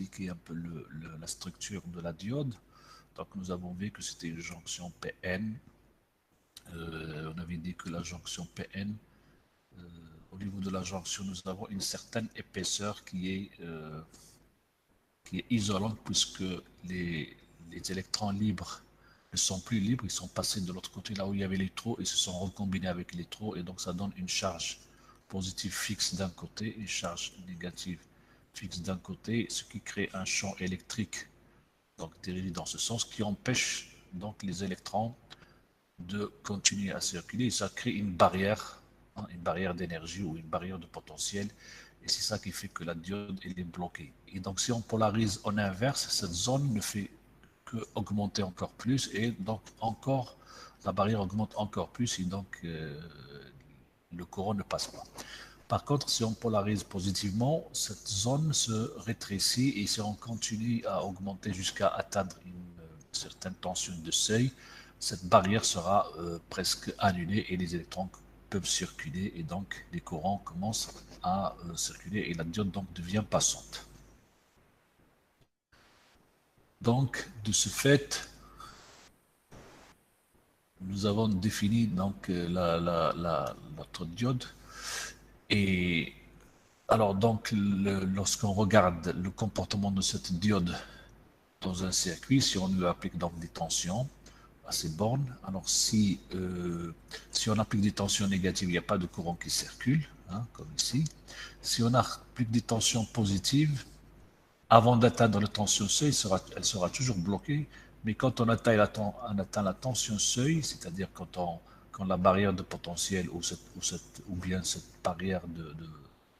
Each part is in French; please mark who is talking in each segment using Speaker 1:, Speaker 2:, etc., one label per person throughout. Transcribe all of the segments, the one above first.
Speaker 1: expliqué un peu la structure de la diode. Donc nous avons vu que c'était une jonction PN. On avait dit que la jonction PN, au niveau de la jonction, nous avons une certaine épaisseur qui est isolante puisque les électrons libres ne sont plus libres, ils sont passés de l'autre côté là où il y avait les trous et se sont recombinés avec les trous et donc ça donne une charge positive fixe d'un côté, une charge négative fixe d'un côté, ce qui crée un champ électrique donc dirigé dans ce sens qui empêche donc les électrons de continuer à circuler et ça crée une barrière d'énergie ou une barrière de potentiel et c'est ça qui fait que la diode elle est bloquée. Et donc si on polarise en inverse, cette zone ne fait que augmenter encore plus et donc encore la barrière augmente encore plus et donc le courant ne passe pas. Par contre, si on polarise positivement, cette zone se rétrécit et si on continue à augmenter jusqu'à atteindre une certaine tension de seuil, cette barrière sera presque annulée et les électrons peuvent circuler et donc les courants commencent à circuler et la diode donc devient passante. Donc, de ce fait, nous avons défini donc notre diode et alors donc lorsqu'on regarde le comportement de cette diode dans un circuit, si on lui applique donc des tensions à ces bornes, alors si on applique des tensions négatives, il n'y a pas de courant qui circule, hein, comme ici. Si on applique des tensions positives, avant d'atteindre le tension seuil, elle sera toujours bloquée, mais quand on atteint la tension seuil, c'est-à-dire quand la barrière de potentiel ou bien cette barrière de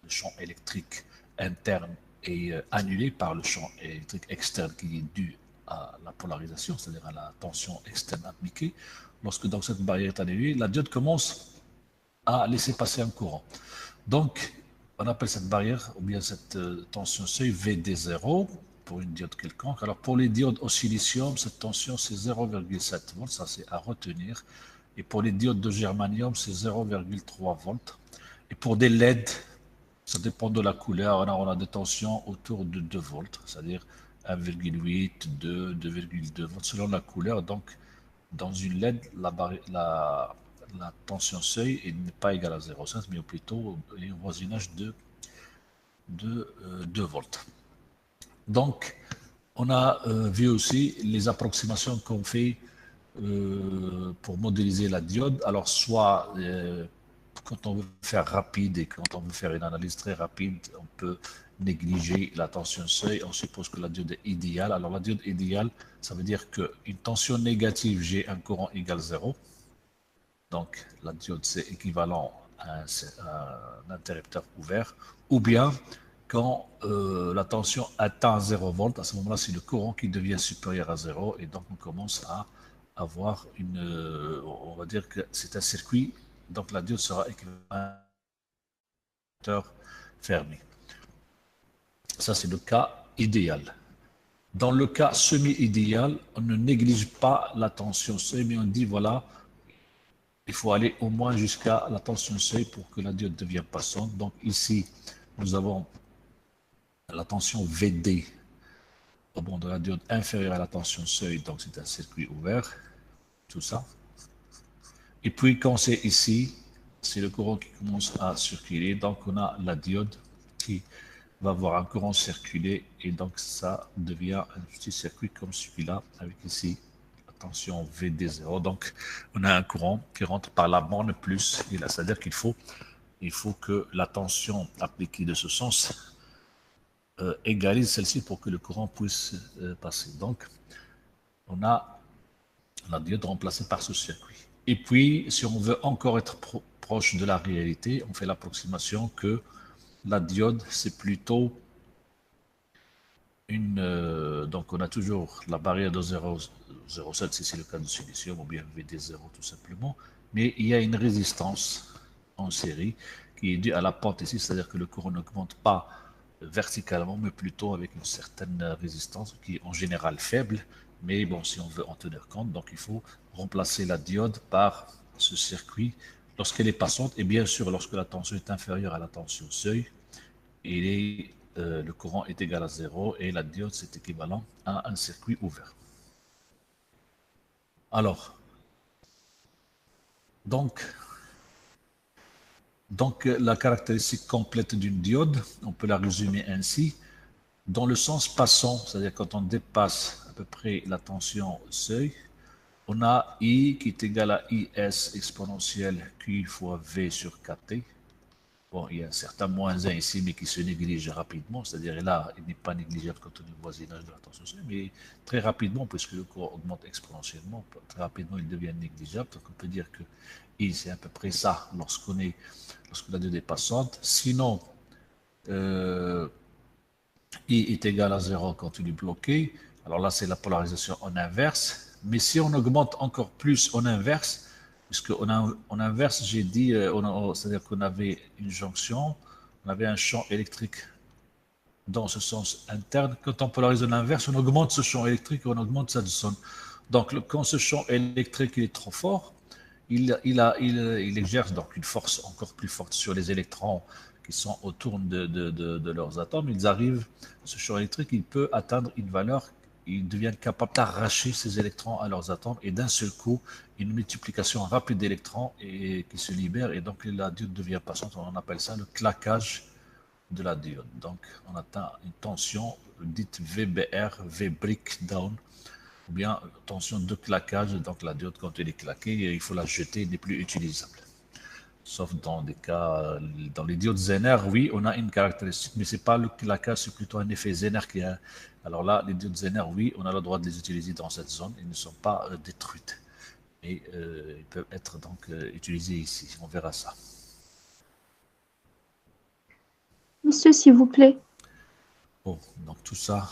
Speaker 1: champ électrique interne est annulée par le champ électrique externe qui est dû à la polarisation, c'est-à-dire à la tension externe appliquée, lorsque donc cette barrière est annulée, la diode commence à laisser passer un courant. Donc, on appelle cette barrière ou bien cette tension seuil VD0 pour une diode quelconque. Alors, pour les diodes au silicium, cette tension c'est 0,7 volts, ça c'est à retenir. Et pour les diodes de germanium, c'est 0,3 volts. Et pour des LED, ça dépend de la couleur, on a des tensions autour de 2 volts, c'est-à-dire 1,8, 2, 2,2 volts selon la couleur. Donc, dans une LED, la tension seuil n'est pas égale à 0,5, mais plutôt au voisinage de 2 volts. Donc, on a vu aussi les approximations qu'on fait pour modéliser la diode. Alors, soit quand on veut faire rapide et quand on veut faire une analyse très rapide, on peut négliger la tension seuil. On suppose que la diode est idéale. Alors, la diode idéale, ça veut dire qu'une tension négative, j'ai un courant égal 0. Donc, la diode, c'est équivalent à un interrupteur ouvert. Ou bien, quand la tension atteint 0 volts, à ce moment-là, c'est le courant qui devient supérieur à 0. Et donc, on commence à avoir on va dire que c'est un circuit. Donc, la diode sera équivalent à un interrupteur fermé. Ça, c'est le cas idéal. Dans le cas semi-idéal, on ne néglige pas la tension seuil, mais on dit, voilà, il faut aller au moins jusqu'à la tension seuil pour que la diode devienne passante. Donc ici, nous avons la tension VD de la diode inférieure à la tension seuil, donc c'est un circuit ouvert, tout ça. Et puis quand c'est ici, c'est le courant qui commence à circuler, donc on a la diode qui va avoir un courant circuler et donc ça devient un petit circuit comme celui-là avec ici tension VD0. Donc, on a un courant qui rentre par la borne plus, c'est-à-dire qu'il faut que la tension appliquée de ce sens égalise celle-ci pour que le courant puisse passer. Donc, on a la diode remplacée par ce circuit. Et puis, si on veut encore être proche de la réalité, on fait l'approximation que la diode, c'est plutôt donc on a toujours la barrière de 0,7 si c'est le cas du silicium ou bien VD0 tout simplement, mais il y a une résistance en série qui est due à la pente ici, c'est-à-dire que le courant n'augmente pas verticalement, mais plutôt avec une certaine résistance qui est en général faible, mais bon, si on veut en tenir compte, donc il faut remplacer la diode par ce circuit lorsqu'elle est passante, et bien sûr lorsque la tension est inférieure à la tension seuil, il est le courant est égal à 0 et la diode c'est équivalent à un circuit ouvert. Alors, donc la caractéristique complète d'une diode, on peut la résumer ainsi. Dans le sens passant, c'est-à-dire quand on dépasse à peu près la tension seuil, on a I qui est égal à IS exponentielle Q fois V sur KT. Bon, il y a un certain moins 1 ici, mais qui se néglige rapidement, c'est-à-dire là, il n'est pas négligeable quand on est au voisinage de la tension seuil, mais très rapidement, puisque le courant augmente exponentiellement, très rapidement, il devient négligeable. Donc on peut dire que I, c'est à peu près ça lorsque la diode est passante. Sinon, I est égal à 0 quand il est bloqué. Alors là, c'est la polarisation en inverse. Mais si on augmente encore plus en inverse, puisque en inverse, j'ai dit, c'est-à-dire qu'on avait une jonction, on avait un champ électrique dans ce sens interne. Quand on polarise en inverse, on augmente ce champ électrique et on augmente sa zone. Donc, quand ce champ électrique il est trop fort, il exerce donc une force encore plus forte sur les électrons qui sont autour de leurs atomes. Ils arrivent, ce champ électrique, il peut atteindre une valeur, ils deviennent capables d'arracher ces électrons à leurs atomes et d'un seul coup, une multiplication rapide d'électrons qui se libère et donc la diode devient passante. On appelle ça le claquage de la diode. Donc, on atteint une tension dite VBR, V-breakdown, ou bien tension de claquage. Donc, la diode, quand elle est claquée, il faut la jeter, elle n'est plus utilisable. Sauf dans des cas, dans les diodes Zener, oui, on a une caractéristique, mais ce n'est pas le claquage, c'est plutôt un effet Zener qui a. Alors là, les diodes Zener, oui, on a le droit de les utiliser dans cette zone, ils ne sont pas détruites. Et ils peuvent être donc utilisés ici, on verra ça.
Speaker 2: Monsieur, s'il vous plaît.
Speaker 1: Bon, donc tout ça,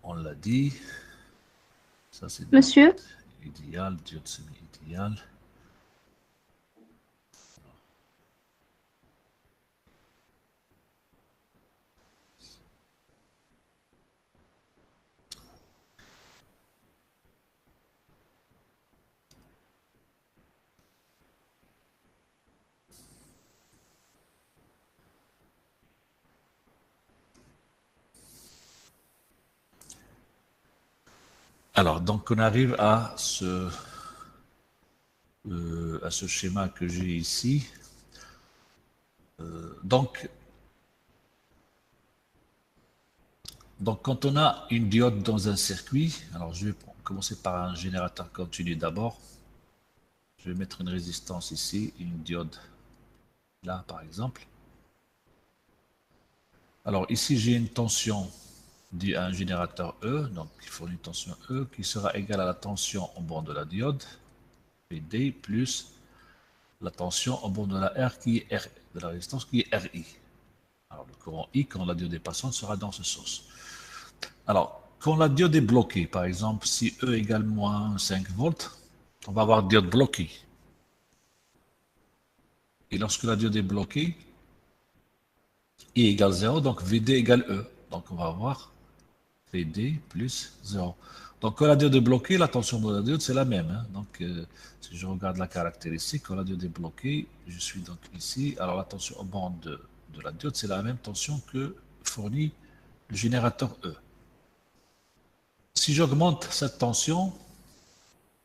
Speaker 1: on l'a dit. Ça, c'est
Speaker 2: Monsieur?
Speaker 1: idéal, diode semi-idéal. Alors, donc on arrive à ce schéma que j'ai ici. Donc, quand on a une diode dans un circuit, alors je vais commencer par un générateur continu d'abord. Je vais mettre une résistance ici, une diode là par exemple. Alors ici j'ai une tension due à un générateur E, donc il faut une tension E qui sera égale à la tension au bord de la diode, PD, plus la tension au bord de la R qui est R, de la résistance qui est RI. Alors le courant I, quand la diode est passante, sera dans ce sens. Alors, quand la diode est bloquée, par exemple, si E égale moins 5 volts, on va avoir diode bloquée. Et lorsque la diode est bloquée, I égale 0, donc VD égale E. Donc on va avoir VD plus 0. Donc quand la diode est bloquée, la tension de la diode, c'est la même. Hein. Donc si je regarde la caractéristique, quand la diode est bloquée, je suis donc ici. Alors la tension au bord de la diode, c'est la même tension que fournit le générateur E. Si j'augmente cette tension,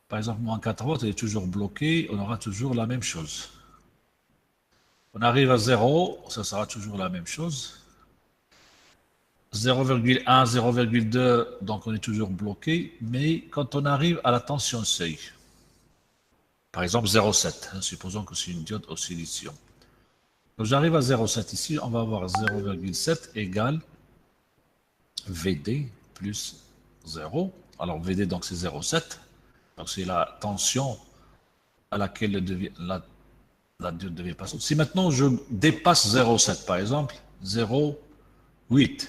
Speaker 1: par exemple, moins 4 volts, elle est toujours bloquée, on aura toujours la même chose. On arrive à 0, ça sera toujours la même chose. 0,1, 0,2, donc on est toujours bloqué, mais quand on arrive à la tension seuil, par exemple 0,7, hein, supposons que c'est une diode au silicium. Donc j'arrive à 0,7 ici, on va avoir 0,7 égale VD plus 0. Alors VD donc c'est 0,7, donc c'est la tension à laquelle la diode devient passer. Si maintenant je dépasse 0,7 par exemple, 0,8,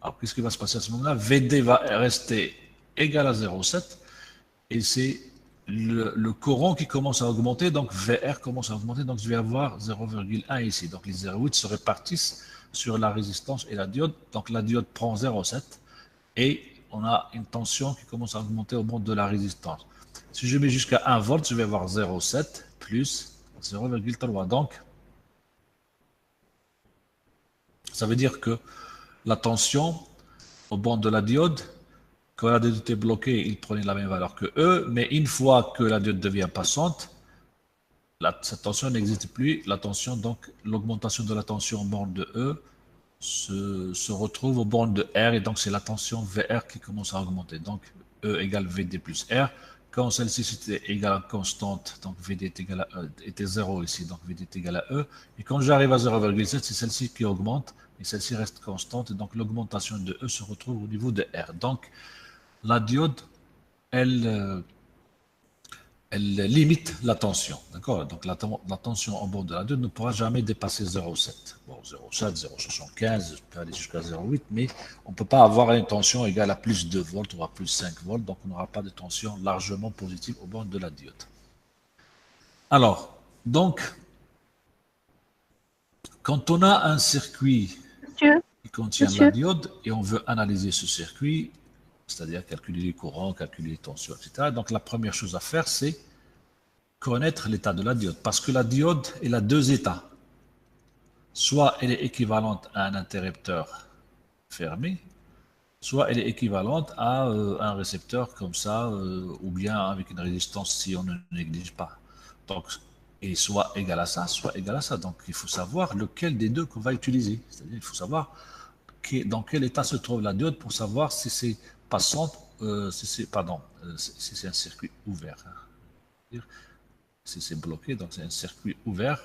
Speaker 1: alors qu'est-ce qui va se passer à ce moment-là? VD va rester égal à 0,7 et c'est le courant qui commence à augmenter, donc VR commence à augmenter, donc je vais avoir 0,1 ici. Donc les 0,8 se répartissent sur la résistance et la diode. Donc la diode prend 0,7 et on a une tension qui commence à augmenter au bord de la résistance. Si je mets jusqu'à 1 volt, je vais avoir 0,7 plus 0,3. Donc, ça veut dire que la tension au bord de la diode. Quand la diode était bloquée, il prenait la même valeur que E, mais une fois que la diode devient passante, cette tension n'existe plus. La tension, donc l'augmentation de la tension au bord de E se retrouve au bord de R, et donc c'est la tension VR qui commence à augmenter. Donc E égale VD plus R. Quand celle-ci était égale à constante, donc VD est égal à E, était 0 ici, donc VD est égal à E. Et quand j'arrive à 0,7, c'est celle-ci qui augmente, et celle-ci reste constante, et donc l'augmentation de E se retrouve au niveau de R. Donc la diode, elle, elle limite la tension. D'accord? Donc la tension en bord de la diode ne pourra jamais dépasser 0,7. Bon, 0,7, 0,75, je peux aller jusqu'à 0,8, mais on ne peut pas avoir une tension égale à plus 2 volts ou à plus 5 volts, donc on n'aura pas de tension largement positive au bord de la diode. Alors, donc, quand on a un circuit
Speaker 2: Monsieur,
Speaker 1: qui contient la
Speaker 2: monsieur,
Speaker 1: diode et on veut analyser ce circuit, c'est-à-dire calculer les courants, calculer les tensions, etc., donc la première chose à faire, c'est connaître l'état de la diode. Parce que la diode, elle a deux états. Soit elle est équivalente à un interrupteur fermé, soit elle est équivalente à un récepteur comme ça, ou bien avec une résistance si on ne néglige pas. Donc, et soit égal à ça, soit égal à ça. Donc, il faut savoir lequel des deux qu'on va utiliser. C'est-à-dire, il faut savoir dans quel état se trouve la diode pour savoir si c'est passante, si c'est un circuit ouvert. Hein. Si c'est bloqué, donc c'est un circuit ouvert.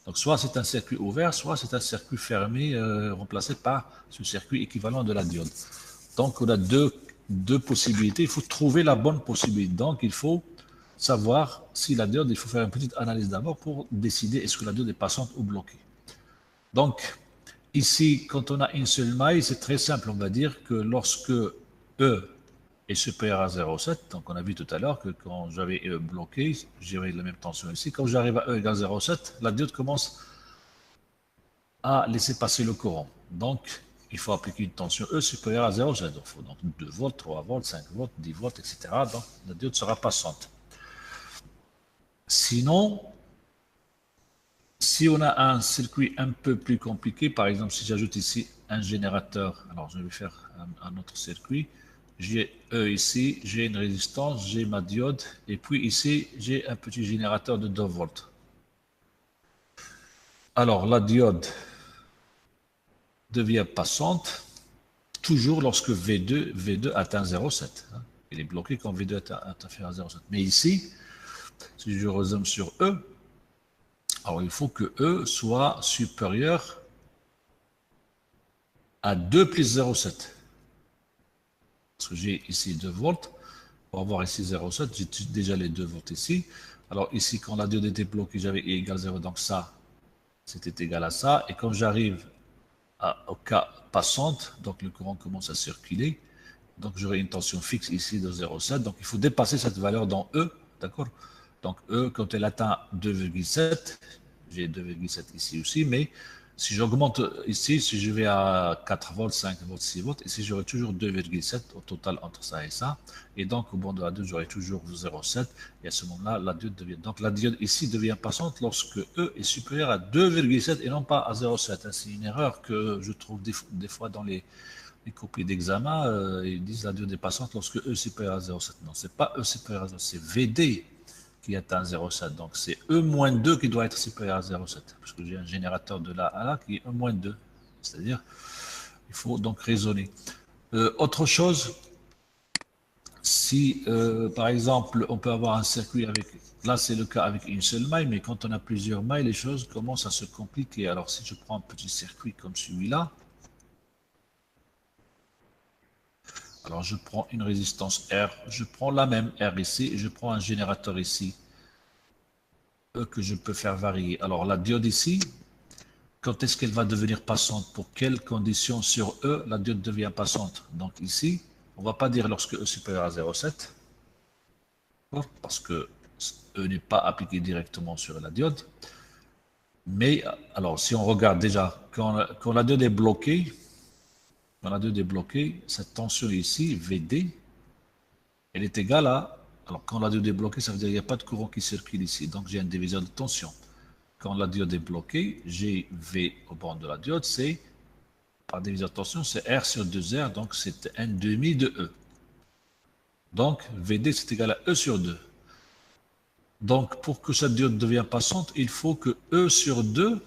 Speaker 1: Donc soit c'est un circuit ouvert, soit c'est un circuit fermé remplacé par ce circuit équivalent de la diode. Donc on a deux possibilités. Il faut trouver la bonne possibilité. Donc il faut savoir si la diode, il faut faire une petite analyse d'abord pour décider est-ce que la diode est passante ou bloquée. Donc ici, quand on a une seule maille, c'est très simple. On va dire que lorsque E est supérieur à 0,7. Donc on a vu tout à l'heure que quand j'avais E bloqué, j'avais la même tension ici. Quand j'arrive à E égale 0,7, la diode commence à laisser passer le courant. Donc il faut appliquer une tension E supérieure à 0,7. Il faut donc 2 volts, 3 volts, 5 volts, 10 volts, etc. Donc la diode sera passante. Sinon, si on a un circuit un peu plus compliqué, par exemple si j'ajoute ici un générateur, alors je vais faire un autre circuit, j'ai E ici, j'ai une résistance, j'ai ma diode, et puis ici, j'ai un petit générateur de 2 volts. Alors, la diode devient passante toujours lorsque V2 atteint 0,7. Hein. Il est bloqué quand V2 atteint 0,7. Mais ici, si je résume sur E, alors il faut que E soit supérieur à 2 plus 0,7. Parce que j'ai ici 2 volts. Pour avoir ici 0,7, j'ai déjà les 2 volts ici. Alors ici, quand la diode était bloquée, j'avais E égale 0, donc ça, c'était égal à ça. Et quand j'arrive au cas passante, donc le courant commence à circuler, donc j'aurai une tension fixe ici de 0,7. Donc il faut dépasser cette valeur dans E, d'accord? Donc E, quand elle atteint 2,7, j'ai 2,7 ici aussi, mais si j'augmente ici, si je vais à 4 volts, 5 volts, 6 volts, ici j'aurai toujours 2,7 au total entre ça et ça. Et donc au bord de la diode, j'aurai toujours 0,7. Et à ce moment-là, la diode devient. Donc la diode ici devient passante lorsque E est supérieur à 2,7 et non pas à 0,7. C'est une erreur que je trouve des fois dans les copies d'examen. Ils disent la diode est passante lorsque E est supérieur à 0,7. Non, c'est pas E supérieur à 0,7, c'est VD qui atteint 0,7. Donc c'est E-2 qui doit être supérieur à 0,7. Parce que j'ai un générateur de là à là qui est E-2. C'est-à-dire, il faut donc raisonner. Autre chose, si par exemple on peut avoir un circuit avec, là c'est le cas avec une seule maille, mais quand on a plusieurs mailles, les choses commencent à se compliquer. Alors si je prends un petit circuit comme celui-là, alors je prends une résistance R, je prends la même R ici, et je prends un générateur ici, E que je peux faire varier. Alors la diode ici, quand est-ce qu'elle va devenir passante? Pour quelles conditions sur E la diode devient passante? Donc ici, on ne va pas dire lorsque E est supérieur à 0,7, parce que E n'est pas appliqué directement sur la diode. Mais alors si on regarde déjà, quand la diode est bloquée, cette tension ici, VD, elle est égale à, alors quand la diode est bloquée, ça veut dire qu'il n'y a pas de courant qui circule ici, donc j'ai un diviseur de tension. Quand la diode est bloquée, j'ai V au bord de la diode, c'est par division, attention, c'est R sur 2R, donc c'est 1 demi de E. Donc, VD, c'est égal à E sur 2. Donc, pour que cette diode devienne passante, il faut que E sur 2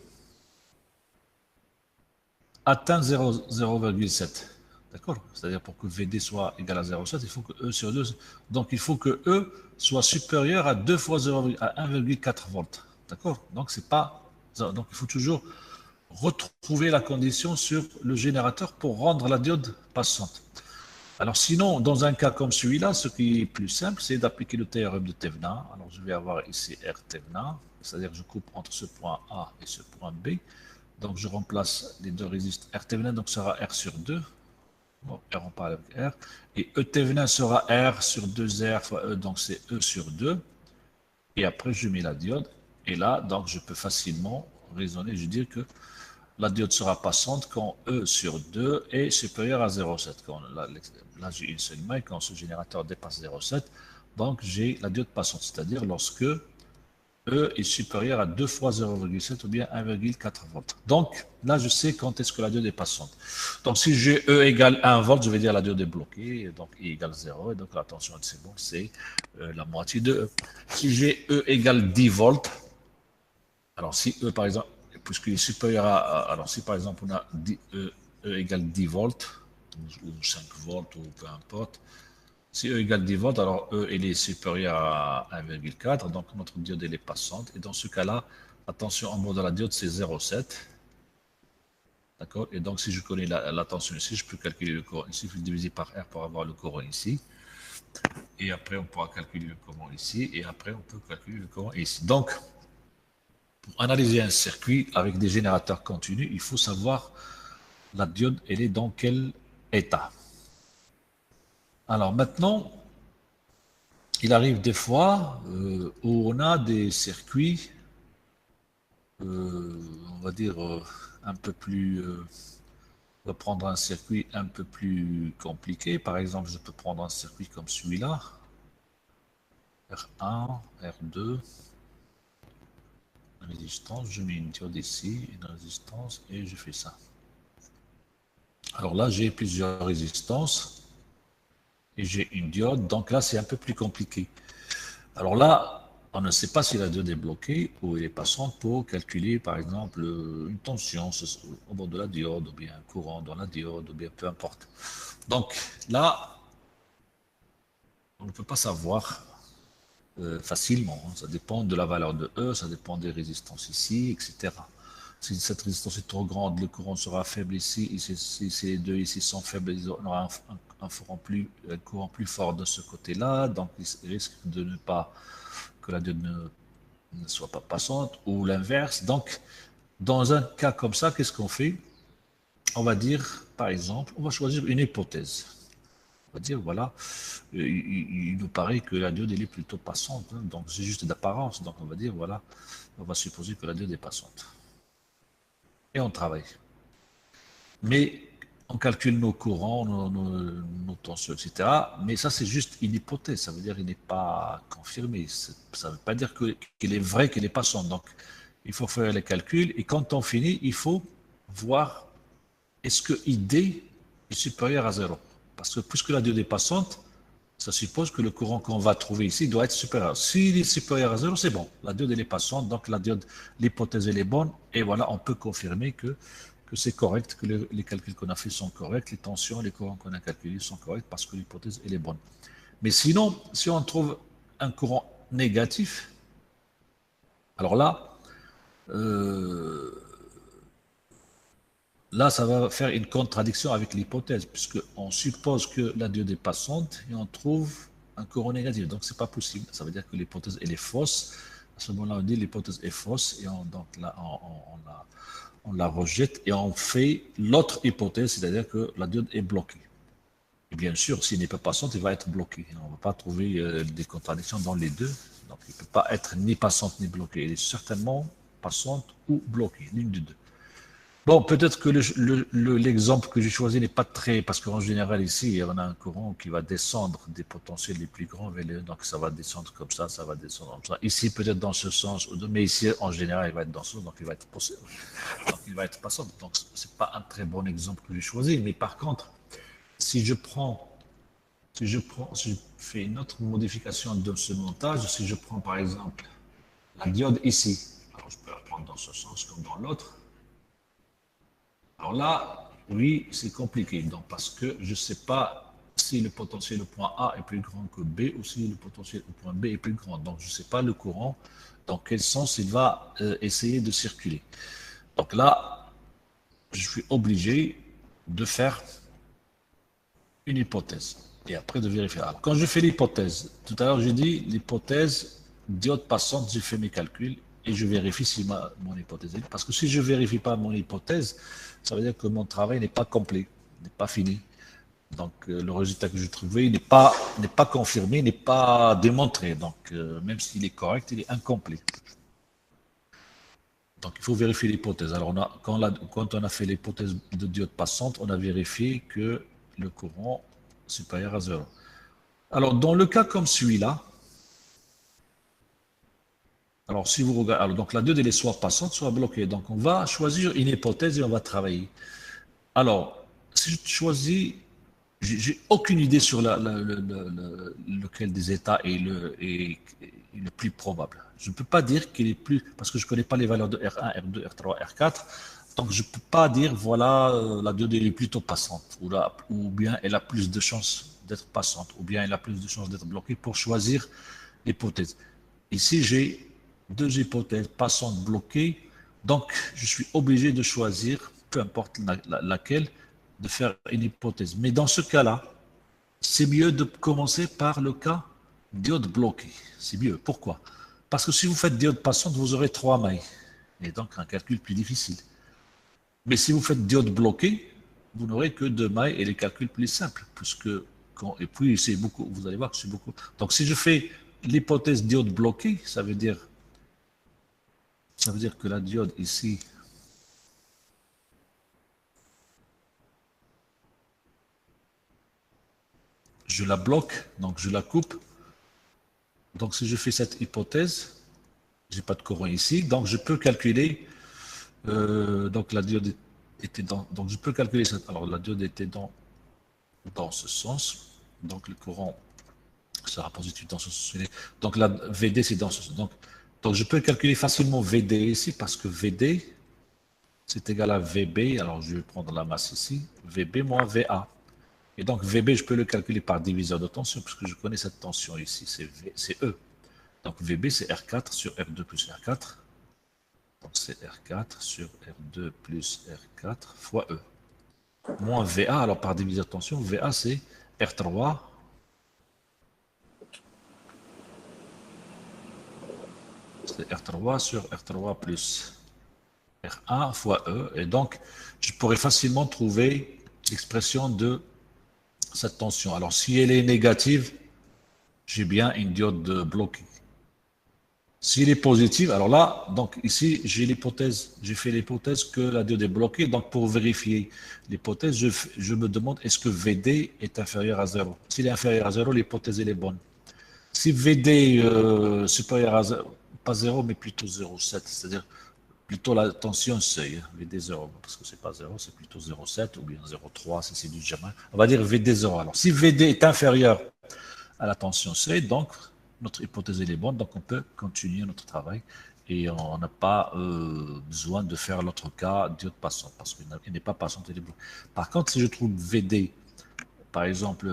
Speaker 1: atteigne 0,7. D'accord? C'est-à-dire pour que VD soit égal à 0,7, il faut que E sur 2... Donc, il faut que E soit supérieur à 2 fois 1,4 volts. D'accord? Donc, c'est pas... Donc, il faut toujours retrouver la condition sur le générateur pour rendre la diode passante. Alors sinon, dans un cas comme celui-là, ce qui est plus simple, c'est d'appliquer le théorème de Thevenin. Alors je vais avoir ici R Thevenin, c'est-à-dire que je coupe entre ce point A et ce point B. Donc je remplace les deux résisteurs. R Thevenin donc sera R sur 2. Bon, R on parle avec R. Et E Thevenin sera R sur 2R fois E, donc c'est E sur 2. Et après je mets la diode. Et là, donc je peux facilement raisonner, je dis que la diode sera passante quand E sur 2 est supérieur à 0,7. Là, j'ai une seule maille, quand ce générateur dépasse 0,7, donc j'ai la diode passante, c'est-à-dire lorsque E est supérieur à 2 fois 0,7 ou bien 1,4 volts. Donc, là, je sais quand est-ce que la diode est passante. Donc, si j'ai E égale 1 volt, je vais dire la diode est bloquée, donc I égale 0, et donc la tension, c'est bon, c'est la moitié de E. Si j'ai E égale 10 volts, alors si E, par exemple, puisqu'il est supérieur alors si par exemple on a E égale 10 volts, ou 5 volts, ou peu importe, si E égale 10 volts, alors E il est supérieur à 1,4, donc notre diode elle est passante, et dans ce cas-là, la tension en bord de la diode c'est 0,7, d'accord? Et donc si je connais la tension ici, je peux calculer le courant ici, je vais diviser par R pour avoir le courant ici, et après on pourra calculer le courant ici, et après on peut calculer le courant ici. Donc, pour analyser un circuit avec des générateurs continus, il faut savoir la diode, elle est dans quel état. Alors maintenant, il arrive des fois où on a des circuits, on va dire, un peu plus... on va prendre un circuit un peu plus compliqué. Par exemple, je peux prendre un circuit comme celui-là. R1, R2, une résistance, je mets une diode ici, une résistance, et je fais ça. Alors là, j'ai plusieurs résistances et j'ai une diode, donc là, c'est un peu plus compliqué. Alors là, on ne sait pas si la diode est bloquée ou elle est passante pour calculer, par exemple, une tension au bord de la diode, ou bien un courant dans la diode, ou bien peu importe. Donc là, on ne peut pas savoir facilement. Ça dépend de la valeur de E, ça dépend des résistances ici, etc. Si cette résistance est trop grande, le courant sera faible ici. Si ces deux ici sont faibles, on aura un courant plus fort de ce côté-là. Donc, il risque de ne pas que la diode ne soit pas passante ou l'inverse. Donc, dans un cas comme ça, qu'est-ce qu'on fait? On va dire, par exemple, on va choisir une hypothèse. On va dire, voilà, il nous paraît que la diode elle est plutôt passante. Hein, donc, c'est juste d'apparence. Donc, on va dire, voilà, on va supposer que la diode est passante. Et on travaille. Mais on calcule nos courants, nos tensions, etc. Mais ça, c'est juste une hypothèse. Ça veut dire qu'il n'est pas confirmé. Ça ne veut pas dire qu'il est vrai qu'il est passant. Donc, il faut faire les calculs. Et quand on finit, il faut voir est-ce que ID est supérieur à 0. Parce que puisque la diode est passante, ça suppose que le courant qu'on va trouver ici doit être supérieur. S'il est supérieur à 0, c'est bon. La diode elle est passante, donc la diode, l'hypothèse elle est bonne. Et voilà, on peut confirmer que c'est correct, que les calculs qu'on a faits sont corrects, les tensions, les courants qu'on a calculés sont corrects parce que l'hypothèse elle est bonne. Mais sinon, si on trouve un courant négatif, alors là, ça va faire une contradiction avec l'hypothèse, puisqu'on suppose que la diode est passante et on trouve un courant négatif. Donc, c'est pas possible. Ça veut dire que l'hypothèse, elle est fausse. À ce moment-là, on dit l'hypothèse est fausse et donc là, on la rejette et on fait l'autre hypothèse, c'est-à-dire que la diode est bloquée. Et bien sûr, s'il n'est pas passante, il va être bloqué. On ne va pas trouver des contradictions dans les deux. Donc, il ne peut pas être ni passante ni bloquée. Elle est certainement passante ou bloquée, l'une des deux. Bon, peut-être que l'exemple que j'ai choisi n'est pas très, parce qu'en général ici, on a un courant qui va descendre des potentiels les plus grands vers les, donc ça va descendre comme ça va descendre comme ça. Ici, peut-être dans ce sens, mais ici, en général, il va être dans ce sens, donc il va être possible, donc il va être passant. Donc c'est pas un très bon exemple que j'ai choisi, mais par contre, si je prends, si je fais une autre modification de ce montage, si je prends par exemple la diode ici, alors je peux la prendre dans ce sens comme dans l'autre. Alors là, oui, c'est compliqué, donc parce que je ne sais pas si le potentiel au point A est plus grand que B ou si le potentiel au point B est plus grand. Donc je ne sais pas le courant, dans quel sens il va essayer de circuler. Donc là, je suis obligé de faire une hypothèse et après de vérifier. Alors, quand je fais l'hypothèse, tout à l'heure j'ai dit l'hypothèse diode passante, j'ai fait mes calculs et je vérifie si mon hypothèse est. Parce que si je ne vérifie pas mon hypothèse, ça veut dire que mon travail n'est pas complet, n'est pas fini. Donc le résultat que j'ai trouvé n'est pas confirmé, n'est pas démontré. Donc même s'il est correct, il est incomplet. Donc il faut vérifier l'hypothèse. Alors quand on a fait l'hypothèse de diode passante, on a vérifié que le courant supérieur à 0. Alors dans le cas comme celui-là, alors si vous regardez, alors, donc la diode elle est soit passante, soit bloquée. Donc on va choisir une hypothèse et on va travailler. Alors si je choisis, j'ai aucune idée sur lequel des états est le plus probable. Je ne peux pas dire qu'il est plus, parce que je ne connais pas les valeurs de R1, R2, R3, R4. Donc je ne peux pas dire, voilà, la diode est plutôt passante, ou bien elle a plus de chances d'être passante, ou bien elle a plus de chances d'être bloquée pour choisir l'hypothèse. Ici, j'ai deux hypothèses passantes bloquées, donc je suis obligé de choisir, peu importe laquelle, de faire une hypothèse. Mais dans ce cas-là, c'est mieux de commencer par le cas diode bloquée. C'est mieux. Pourquoi? Parce que si vous faites diode passante, vous aurez trois mailles. Et donc un calcul plus difficile. Mais si vous faites diode bloquée, vous n'aurez que deux mailles et les calculs plus simples. Et puis c'est beaucoup, vous allez voir que c'est beaucoup. Donc si je fais l'hypothèse diode bloquée, ça veut dire que la diode ici, je la bloque, donc je la coupe. Donc si je fais cette hypothèse, j'ai pas de courant ici, donc je peux calculer. Donc la diode était dans. Donc je peux calculer ça. Alors la diode était dans ce sens. Donc le courant sera positif dans ce sens. Donc la VD c'est dans ce sens. Donc je peux calculer facilement VD ici parce que VD c'est égal à VB. Alors je vais prendre la masse ici. VB moins VA. Et donc VB je peux le calculer par diviseur de tension puisque je connais cette tension ici. C'est E. Donc VB c'est R4 sur R2 plus R4. Donc c'est R4 sur R2 plus R4 fois E. Moins VA, alors par diviseur de tension, VA c'est R3 c'est R3 sur R3 plus R1 fois E. Et donc, je pourrais facilement trouver l'expression de cette tension. Alors, si elle est négative, j'ai bien une diode bloquée. S'il est positif, alors là, donc ici, j'ai fait l'hypothèse que la diode est bloquée. Donc, pour vérifier l'hypothèse, je me demande est-ce que VD est inférieur à 0. S'il est inférieur à 0, l'hypothèse est bonne. Si VD supérieur à 0, pas 0, mais plutôt 0,7, c'est-à-dire plutôt la tension seuil, VD 0, parce que c'est pas 0, c'est plutôt 0,7 ou bien 0,3 si c'est du diamant. On va dire VD 0. Alors, si VD est inférieur à la tension seuil, donc notre hypothèse est bonne, donc on peut continuer notre travail et on n'a pas besoin de faire l'autre cas diode passante parce qu'il n'est pas passante. Par contre, si je trouve VD, par exemple,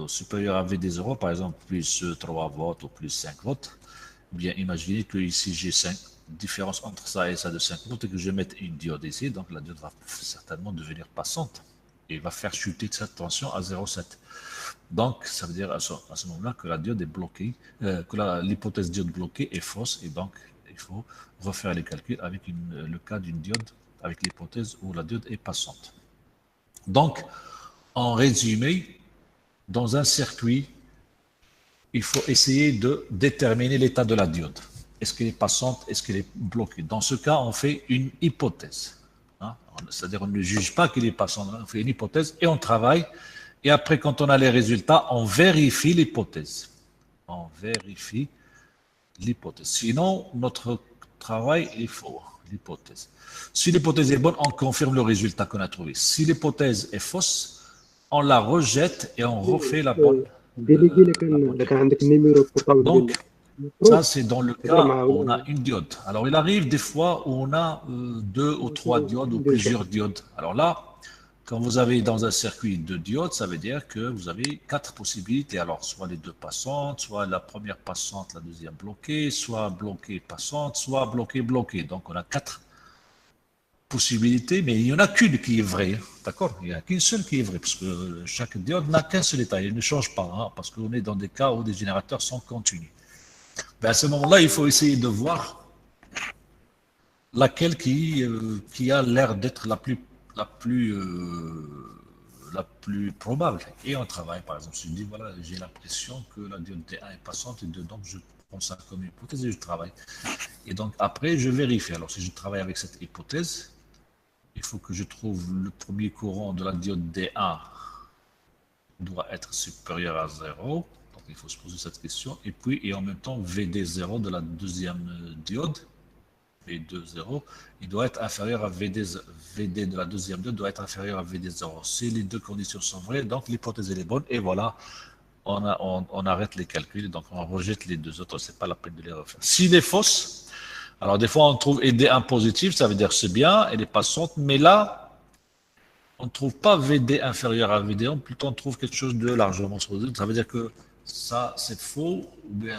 Speaker 1: supérieur à VD0, par exemple, plus 3 volts ou plus 5 volts, bien imaginez que ici j'ai 5 différence entre ça et ça de 5 volts et que je mette une diode ici, donc la diode va certainement devenir passante et va faire chuter cette tension à 0,7. Donc, ça veut dire à ce moment-là que la diode est bloquée, que l'hypothèse diode bloquée est fausse, et donc il faut refaire les calculs avec le cas d'une diode, avec l'hypothèse où la diode est passante. Donc, en résumé, dans un circuit, il faut essayer de déterminer l'état de la diode. Est-ce qu'elle est passante? Est-ce qu'elle est bloquée? Dans ce cas, on fait une hypothèse. Hein? C'est-à-dire on ne juge pas qu'il est passant, on fait une hypothèse et on travaille. Et après, quand on a les résultats, on vérifie l'hypothèse. On vérifie l'hypothèse. Sinon, notre travail est faux, l'hypothèse. Si l'hypothèse est bonne, on confirme le résultat qu'on a trouvé. Si l'hypothèse est fausse, on la rejette et on refait la bonne.
Speaker 3: ديليغي الا كان عندك النيميرو بورطابل
Speaker 1: Donc,
Speaker 3: ديال
Speaker 1: ça, c'est dans le cas où on a une diode. Alors, il arrive des fois où on a deux ou trois diodes ou plusieurs diodes. Alors là, quand vous avez dans un circuit de diodes, ça veut dire que vous avez quatre possibilités. Alors, soit les deux passantes, soit la première passante, la deuxième bloquée, soit bloquée passante, soit bloquée bloquée. Donc, on a quatre possibilités, mais il n'y en a qu'une qui est vraie. D'accord? Il n'y a qu'une seule qui est vraie, parce que chaque diode n'a qu'un seul état. Il ne change pas, hein, parce qu'on est dans des cas où des générateurs sont continus. Ben à ce moment-là, il faut essayer de voir laquelle qui a l'air d'être la plus probable. Et on travaille, par exemple, si je dis, voilà, j'ai l'impression que la diode D1 est passante, et donc je prends ça comme hypothèse et je travaille. Et donc après, je vérifie. Alors si je travaille avec cette hypothèse, il faut que je trouve le premier courant de la diode D1 doit être supérieur à 0. Donc il faut se poser cette question. Et puis, et en même temps, VD0 de la deuxième diode, V2,0, il doit être inférieur à VD de la deuxième diode doit être inférieur à VD0. Si les deux conditions sont vraies, donc l'hypothèse est bonne. Et voilà, on arrête les calculs. Donc on rejette les deux autres. C'est pas la peine de les refaire. S'il est fausse, alors des fois on trouve D1 positif, ça veut dire c'est bien, elle est passante. Mais là, on ne trouve pas VD inférieur à VD1, plutôt on trouve quelque chose de largement supposé. Ça veut dire que ça, c'est faux, ou bien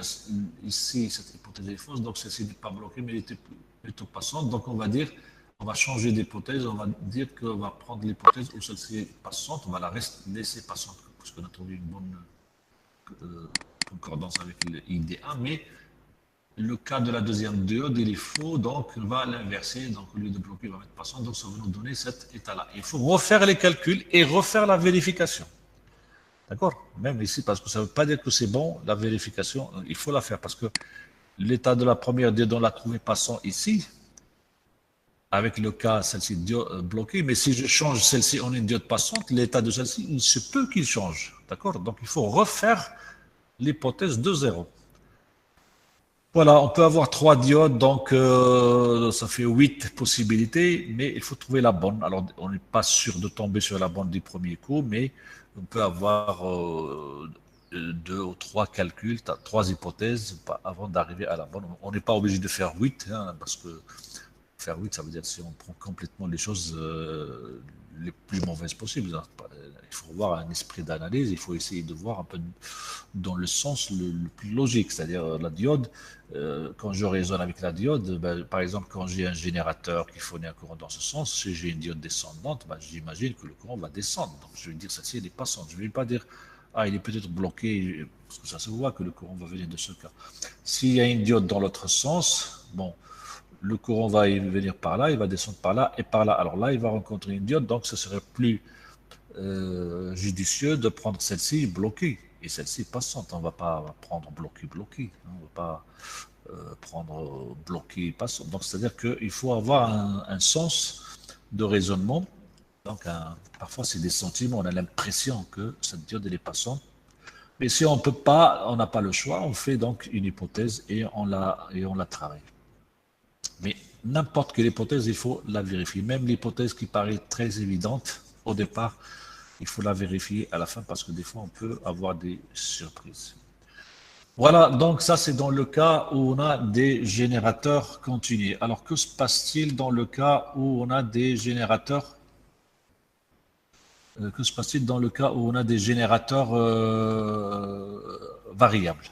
Speaker 1: ici, cette hypothèse est fausse, donc celle-ci n'est pas bloquée, mais elle était plutôt passante. Donc on va changer d'hypothèse, on va dire qu'on va prendre l'hypothèse où celle-ci est passante, on va la laisser passante, parce qu'on a trouvé une bonne concordance avec l'ID1, mais le cas de la deuxième diode, il est faux, donc on va l'inverser. Donc au lieu de bloquer, on va mettre passant. Donc ça va nous donner cet état-là. Il faut refaire les calculs et refaire la vérification. D'accord? Même ici, parce que ça ne veut pas dire que c'est bon, la vérification, il faut la faire. Parce que l'état de la première diode, on l'a trouvé passant ici, avec le cas, celle-ci bloquée. Mais si je change celle-ci en une diode passante, l'état de celle-ci, il se peut qu'il change. D'accord? Donc il faut refaire l'hypothèse de 0. Voilà, on peut avoir 3 diodes, donc ça fait 8 possibilités, mais il faut trouver la bonne. Alors, on n'est pas sûr de tomber sur la bonne du premier coup, mais on peut avoir 2 ou 3 calculs, 3 hypothèses avant d'arriver à la bonne. On n'est pas obligé de faire 8, hein, parce que faire 8, ça veut dire si on prend complètement les choses les plus mauvaises possibles. Il faut avoir un esprit d'analyse, il faut essayer de voir un peu dans le sens le plus logique, c'est-à-dire la diode. Quand je raisonne avec la diode, par exemple, quand j'ai un générateur qui fournit un courant dans ce sens, si j'ai une diode descendante, j'imagine que le courant va descendre. Donc je vais dire, celle-ci, elle est passante. Je ne vais pas dire, ah, il est peut-être bloqué, parce que ça se voit que le courant va venir de ce cas. S'il y a une diode dans l'autre sens, bon, le courant va venir par là, il va descendre par là et par là. Alors là, il va rencontrer une diode, donc ce serait plus judicieux de prendre celle-ci bloquée et celle-ci passante. On ne va pas prendre bloqué. On ne va pas prendre bloqué passant. Donc c'est-à-dire qu'il faut avoir un sens de raisonnement. Donc parfois c'est des sentiments, on a l'impression que cette diode elle est passante. Mais si on peut pas, on n'a pas le choix, on fait donc une hypothèse et on la travaille. Mais n'importe quelle hypothèse, il faut la vérifier. Même l'hypothèse qui paraît très évidente au départ, il faut la vérifier à la fin parce que des fois, on peut avoir des surprises. Voilà, donc ça, c'est dans le cas où on a des générateurs continus. Alors, que se passe-t-il dans le cas où on a des générateurs variables?